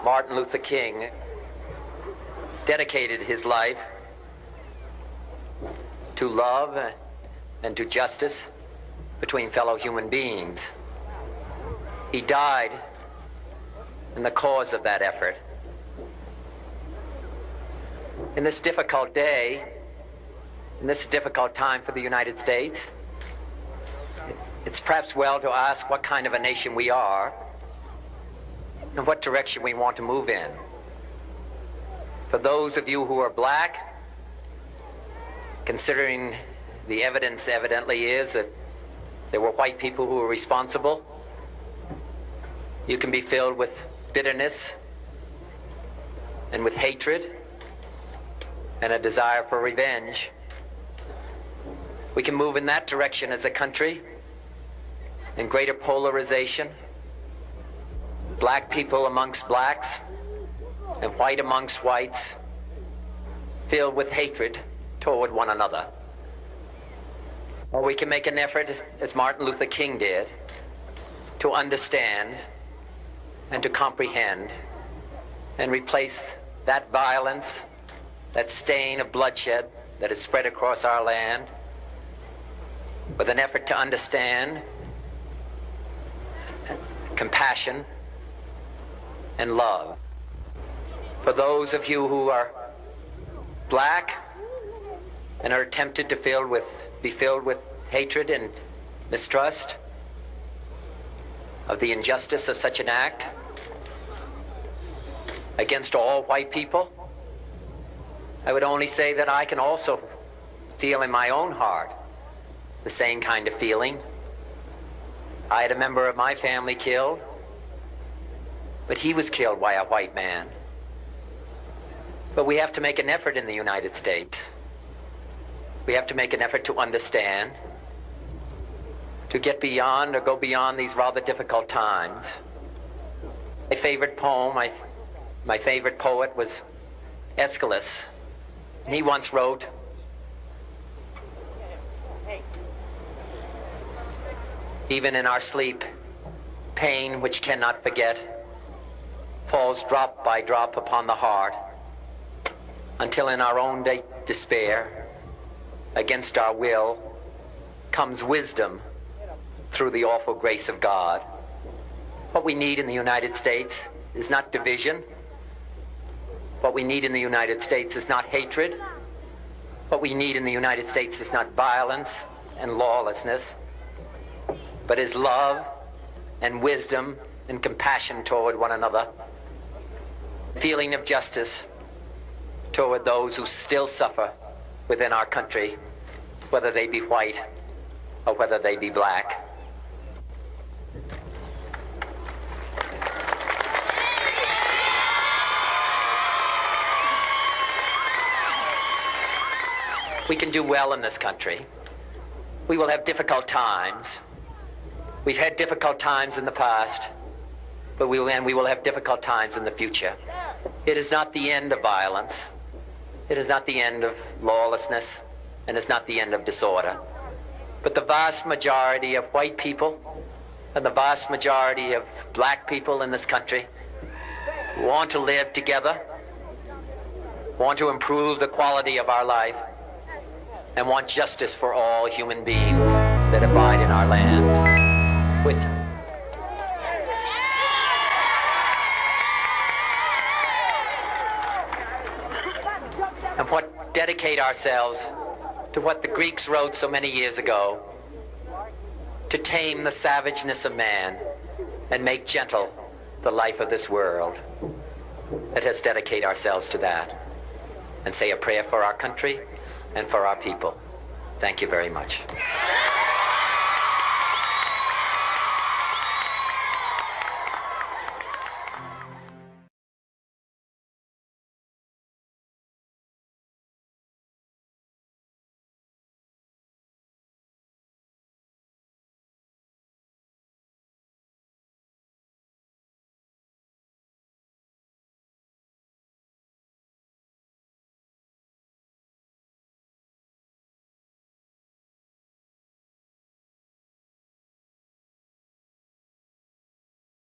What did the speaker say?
Martin Luther King dedicated his life to love and to justice between fellow human beings. He died in the cause of that effort. In this difficult day, in this difficult time for the United States, it's perhaps well to ask what kind of a nation we are and what direction we want to move in. For those of you who are black, considering the evidence evidently is that there were white people who were responsible, you can be filled with bitterness and with hatred and a desire for revenge. We can move in that direction as a country, in greater polarization, black people amongst blacks and white amongst whites, filled with hatred toward one another. Or we can make an effort, as Martin Luther King did, to understand and to comprehend and replace that violence, that stain of bloodshed that is spread across our land, with an effort to understand compassion and love. For those of you who are black and are tempted to be filled with hatred and mistrust of the injustice of such an act against all white people, I would only say that I can also feel in my own heart the same kind of feeling. I had a member of my family killed, but he was killed by a white man. But we have to make an effort in the United States. We have to make an effort to understand, to get beyond or go beyond these rather difficult times. My favorite poem, my favorite poet was Aeschylus. And he once wrote, "Even in our sleep, pain which cannot forget falls drop by drop upon the heart, until in our own despair, against our will, comes wisdom through the awful grace of God." What we need in the United States is not division. What we need in the United States is not hatred. What we need in the United States is not violence and lawlessness, but is love and wisdom and compassion toward one another, feeling of justice toward those who still suffer within our country, whether they be white or whether they be black. We can do well in this country. We will have difficult times. We've had difficult times in the past, but we will have difficult times in the future. It is not the end of violence. It is not the end of lawlessness, and it's not the end of disorder. But the vast majority of white people and the vast majority of black people in this country want to live together, want to improve the quality of our life, and want justice for all human beings that abide in our land. And what dedicate ourselves to what the Greeks wrote so many years ago, to tame the savageness of man and make gentle the life of this world. Let us dedicate ourselves to that and say a prayer for our country and for our people. Thank you very much.